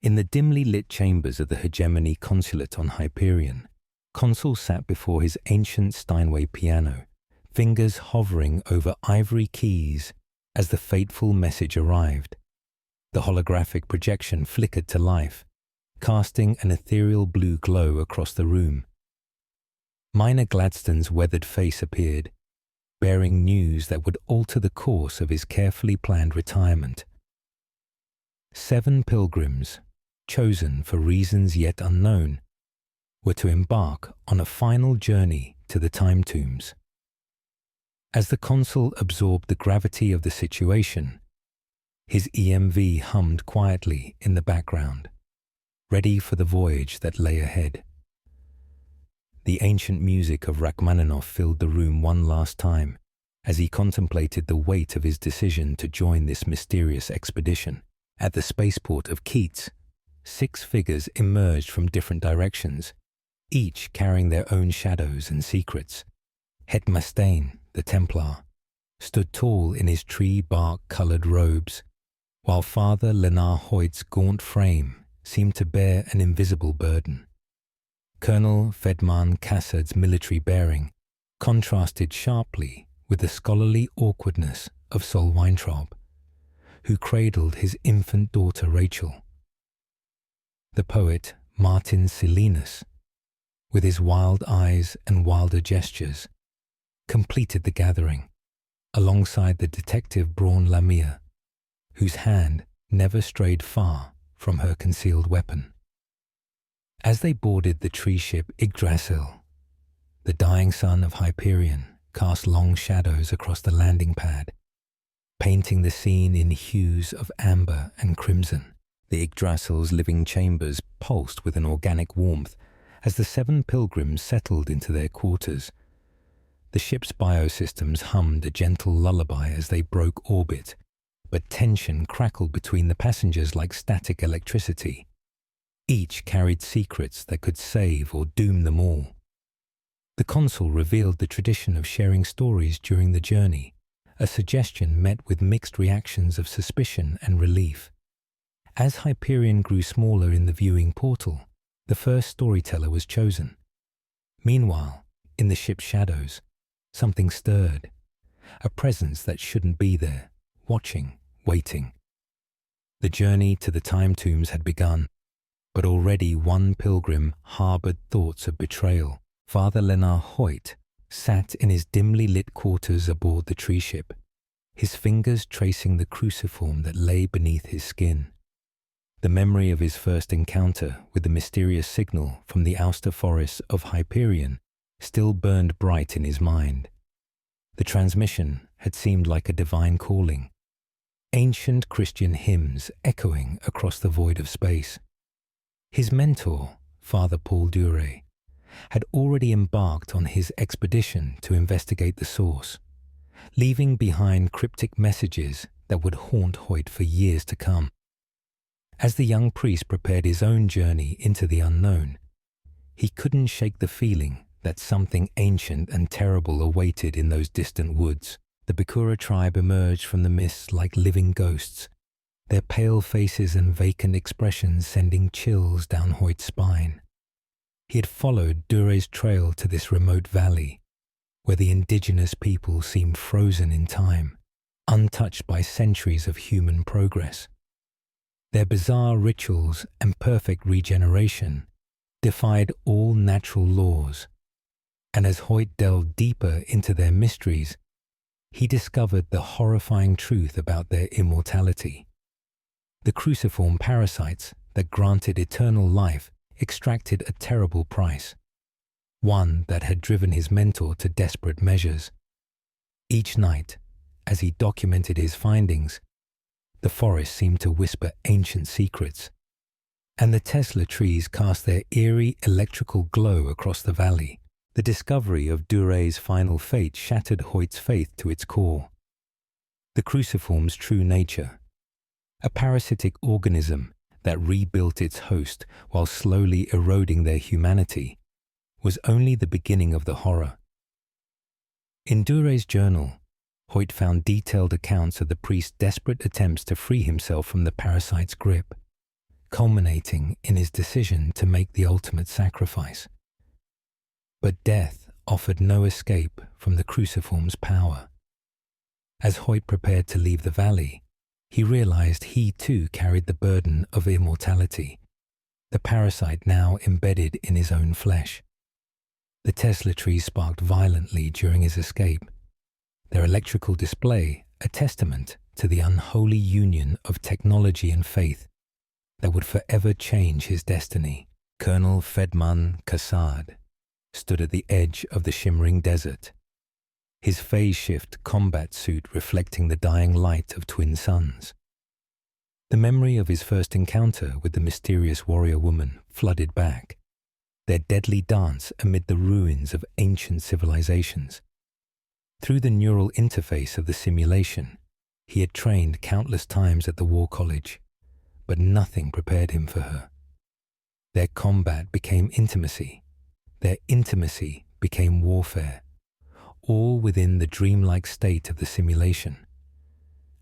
In the dimly lit chambers of the hegemony consulate on Hyperion, Consul sat before his ancient Steinway piano, fingers hovering over ivory keys as the fateful message arrived. The holographic projection flickered to life, casting an ethereal blue glow across the room. Minor Gladstone's weathered face appeared, bearing news that would alter the course of his carefully planned retirement. 7 pilgrims, chosen for reasons yet unknown, were to embark on a final journey to the time tombs. As the consul absorbed the gravity of the situation, his EMV hummed quietly in the background, ready for the voyage that lay ahead. The ancient music of Rachmaninoff filled the room one last time as he contemplated the weight of his decision to join this mysterious expedition. At the spaceport of Keats, 6 figures emerged from different directions, each carrying their own shadows and secrets. Het Mustaine, the Templar, stood tall in his tree-bark-coloured robes, while Father Leonard Hoyt's gaunt frame seemed to bear an invisible burden. Colonel Fedman Cassad's military bearing contrasted sharply with the scholarly awkwardness of Sol Weintraub, who cradled his infant daughter Rachel. The poet Martin Silenus, with his wild eyes and wilder gestures, completed the gathering, alongside the detective Braun Lamia, whose hand never strayed far from her concealed weapon. As they boarded the tree ship Yggdrasil, the dying sun of Hyperion cast long shadows across the landing pad, painting the scene in hues of amber and crimson. The Yggdrasil's living chambers pulsed with an organic warmth as the 7 pilgrims settled into their quarters. The ship's biosystems hummed a gentle lullaby as they broke orbit, but tension crackled between the passengers like static electricity. Each carried secrets that could save or doom them all. The consul revealed the tradition of sharing stories during the journey, a suggestion met with mixed reactions of suspicion and relief. As Hyperion grew smaller in the viewing portal, the first storyteller was chosen. Meanwhile, in the ship's shadows, something stirred, a presence that shouldn't be there, watching, waiting. The journey to the time tombs had begun, but already one pilgrim harbored thoughts of betrayal. Father Leonard Hoyt sat in his dimly lit quarters aboard the tree ship, his fingers tracing the cruciform that lay beneath his skin. The memory of his first encounter with the mysterious signal from the outer forests of Hyperion still burned bright in his mind. The transmission had seemed like a divine calling, ancient Christian hymns echoing across the void of space. His mentor, Father Paul Dure, had already embarked on his expedition to investigate the source, leaving behind cryptic messages that would haunt Hoyt for years to come. As the young priest prepared his own journey into the unknown, he couldn't shake the feeling that something ancient and terrible awaited in those distant woods. The Bakura tribe emerged from the mists like living ghosts, their pale faces and vacant expressions sending chills down Hoyt's spine. He had followed Dure's trail to this remote valley, where the indigenous people seemed frozen in time, untouched by centuries of human progress. Their bizarre rituals and perfect regeneration defied all natural laws, and as Hoyt delved deeper into their mysteries, he discovered the horrifying truth about their immortality. The cruciform parasites that granted eternal life extracted a terrible price, one that had driven his mentor to desperate measures. Each night, as he documented his findings, the forest seemed to whisper ancient secrets, and the Tesla trees cast their eerie electrical glow across the valley. The discovery of Dure's final fate shattered Hoyt's faith to its core. The cruciform's true nature, a parasitic organism that rebuilt its host while slowly eroding their humanity, was only the beginning of the horror. In Dure's journal, Hoyt found detailed accounts of the priest's desperate attempts to free himself from the parasite's grip, culminating in his decision to make the ultimate sacrifice. But death offered no escape from the cruciform's power. As Hoyt prepared to leave the valley, he realized he too carried the burden of immortality, the parasite now embedded in his own flesh. The Tesla trees sparked violently during his escape, their electrical display a testament to the unholy union of technology and faith that would forever change his destiny. Colonel Fedman Kassad stood at the edge of the shimmering desert, his phase-shift combat suit reflecting the dying light of twin suns. The memory of his first encounter with the mysterious warrior woman flooded back, their deadly dance amid the ruins of ancient civilizations. Through the neural interface of the simulation, he had trained countless times at the War College, but nothing prepared him for her. Their combat became intimacy. Their intimacy became warfare, all within the dreamlike state of the simulation.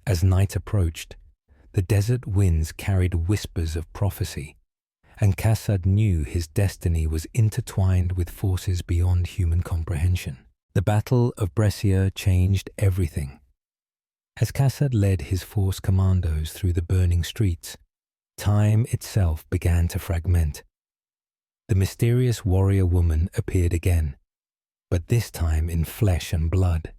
As night approached, the desert winds carried whispers of prophecy, and Kassad knew his destiny was intertwined with forces beyond human comprehension. The Battle of Brescia changed everything. As Kassad led his force commandos through the burning streets, time itself began to fragment. The mysterious warrior woman appeared again, but this time in flesh and blood,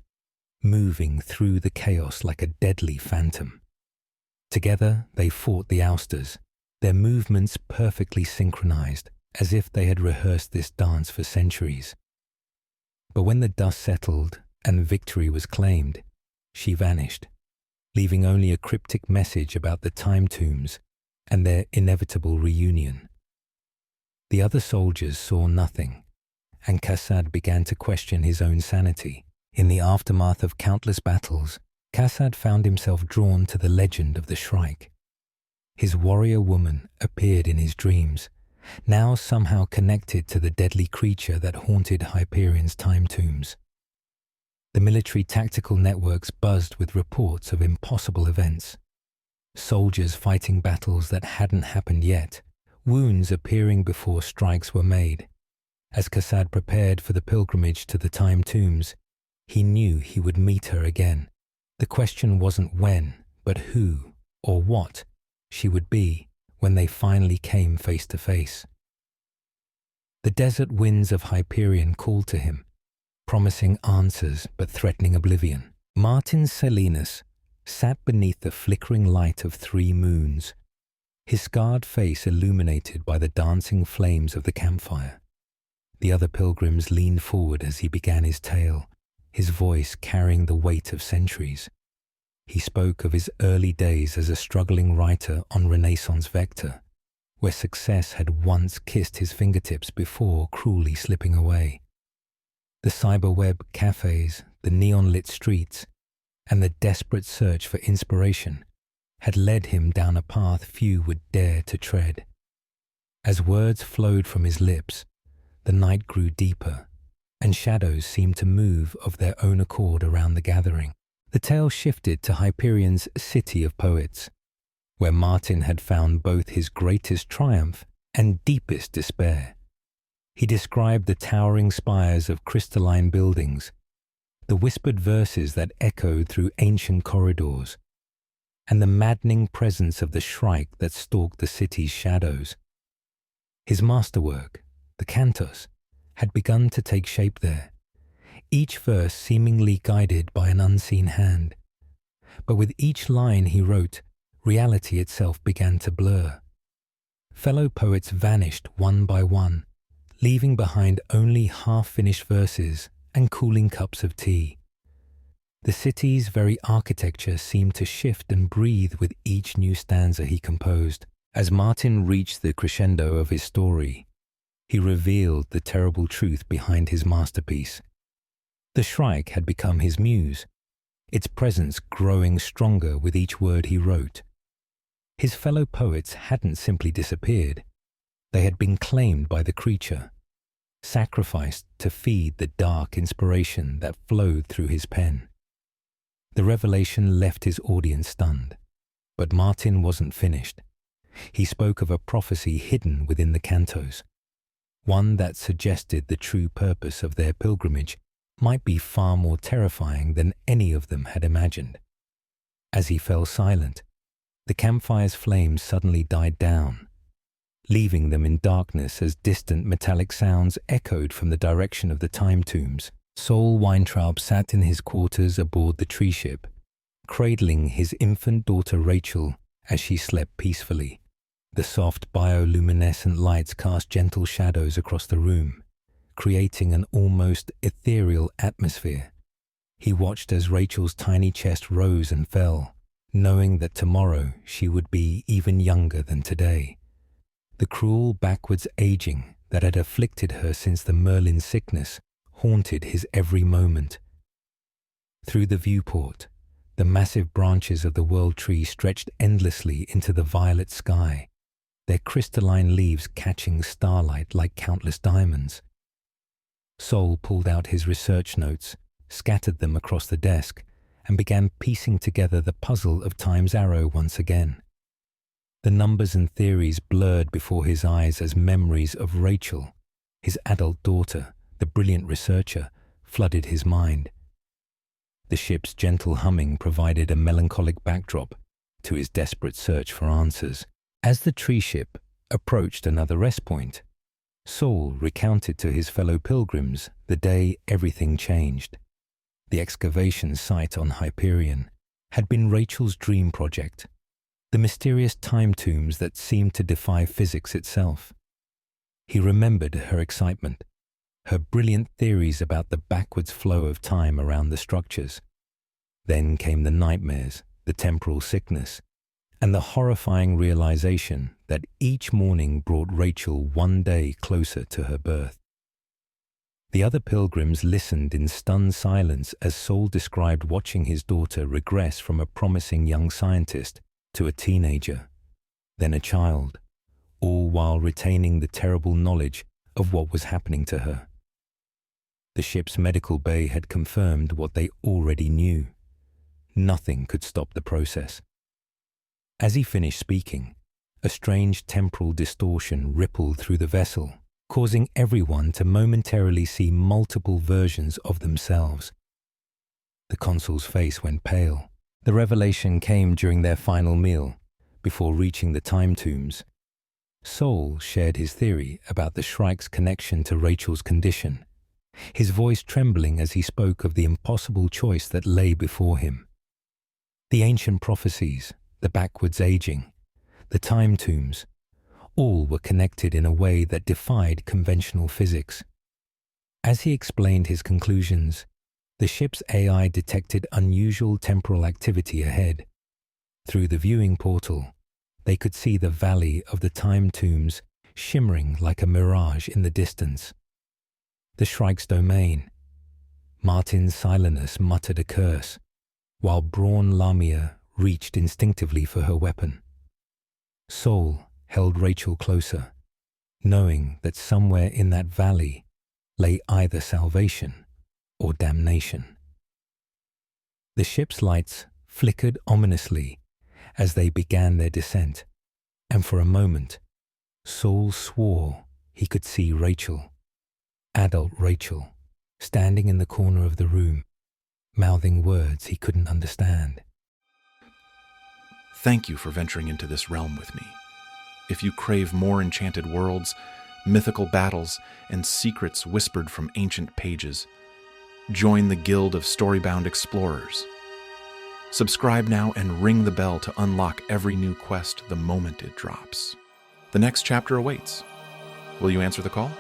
moving through the chaos like a deadly phantom. Together they fought the ousters, their movements perfectly synchronized, as if they had rehearsed this dance for centuries. But when the dust settled and victory was claimed, she vanished, leaving only a cryptic message about the time tombs and their inevitable reunion. The other soldiers saw nothing, and Kassad began to question his own sanity. In the aftermath of countless battles, Kassad found himself drawn to the legend of the Shrike. His warrior woman appeared in his dreams, now somehow connected to the deadly creature that haunted Hyperion's time tombs. The military tactical networks buzzed with reports of impossible events. Soldiers fighting battles that hadn't happened yet, wounds appearing before strikes were made. As Kassad prepared for the pilgrimage to the time tombs, he knew he would meet her again. The question wasn't when, but who or what she would be when they finally came face to face. The desert winds of Hyperion called to him, promising answers but threatening oblivion. Martin Selinus sat beneath the flickering light of 3 moons, his scarred face illuminated by the dancing flames of the campfire. The other pilgrims leaned forward as he began his tale, his voice carrying the weight of centuries. He spoke of his early days as a struggling writer on Renaissance Vector, where success had once kissed his fingertips before cruelly slipping away. The cyberweb cafes, the neon-lit streets, and the desperate search for inspiration had led him down a path few would dare to tread. As words flowed from his lips, the night grew deeper, and shadows seemed to move of their own accord around the gathering. The tale shifted to Hyperion's city of poets, where Martin had found both his greatest triumph and deepest despair. He described the towering spires of crystalline buildings, the whispered verses that echoed through ancient corridors, and the maddening presence of the Shrike that stalked the city's shadows. His masterwork, the cantos, had begun to take shape there, each verse seemingly guided by an unseen hand. But with each line he wrote, reality itself began to blur. Fellow poets vanished one by one, leaving behind only half-finished verses and cooling cups of tea. The city's very architecture seemed to shift and breathe with each new stanza he composed. As Martin reached the crescendo of his story, he revealed the terrible truth behind his masterpiece. The Shrike had become his muse, its presence growing stronger with each word he wrote. His fellow poets hadn't simply disappeared. They had been claimed by the creature, sacrificed to feed the dark inspiration that flowed through his pen. The revelation left his audience stunned, but Martin wasn't finished. He spoke of a prophecy hidden within the cantos, one that suggested the true purpose of their pilgrimage might be far more terrifying than any of them had imagined. As he fell silent, the campfire's flames suddenly died down, leaving them in darkness as distant metallic sounds echoed from the direction of the time tombs. Saul Weintraub sat in his quarters aboard the tree ship, cradling his infant daughter Rachel as she slept peacefully. The soft bioluminescent lights cast gentle shadows across the room, creating an almost ethereal atmosphere. He watched as Rachel's tiny chest rose and fell, knowing that tomorrow she would be even younger than today. The cruel backwards aging that had afflicted her since the Merlin sickness haunted his every moment. Through the viewport, the massive branches of the world tree stretched endlessly into the violet sky, their crystalline leaves catching starlight like countless diamonds. Sol pulled out his research notes, scattered them across the desk, and began piecing together the puzzle of Time's Arrow once again. The numbers and theories blurred before his eyes as memories of Rachel, his adult daughter, the brilliant researcher, flooded his mind. The ship's gentle humming provided a melancholic backdrop to his desperate search for answers. As the tree ship approached another rest point, Saul recounted to his fellow pilgrims the day everything changed. The excavation site on Hyperion had been Rachel's dream project, the mysterious time tombs that seemed to defy physics itself. He remembered her excitement, her brilliant theories about the backwards flow of time around the structures. Then came the nightmares, the temporal sickness, and the horrifying realization that each morning brought Rachel one day closer to her birth. The other pilgrims listened in stunned silence as Saul described watching his daughter regress from a promising young scientist to a teenager, then a child, all while retaining the terrible knowledge of what was happening to her. The ship's medical bay had confirmed what they already knew. Nothing could stop the process. As he finished speaking, a strange temporal distortion rippled through the vessel, causing everyone to momentarily see multiple versions of themselves. The consul's face went pale. The revelation came during their final meal, before reaching the time tombs. Saul shared his theory about the Shrike's connection to Rachel's condition, his voice trembling as he spoke of the impossible choice that lay before him. The ancient prophecies, the backwards aging, the time tombs, all were connected in a way that defied conventional physics. As he explained his conclusions, the ship's AI detected unusual temporal activity ahead. Through the viewing portal, they could see the valley of the time tombs shimmering like a mirage in the distance. The Shrike's domain. Martin Silenus muttered a curse, while Braun Lamia reached instinctively for her weapon. Saul held Rachel closer, knowing that somewhere in that valley lay either salvation or damnation. The ship's lights flickered ominously as they began their descent, and for a moment, Saul swore he could see Rachel, adult Rachel, standing in the corner of the room, mouthing words he couldn't understand. Thank you for venturing into this realm with me. If you crave more enchanted worlds, mythical battles, and secrets whispered from ancient pages, join the Guild of Storybound Explorers. Subscribe now and ring the bell to unlock every new quest the moment it drops. The next chapter awaits. Will you answer the call?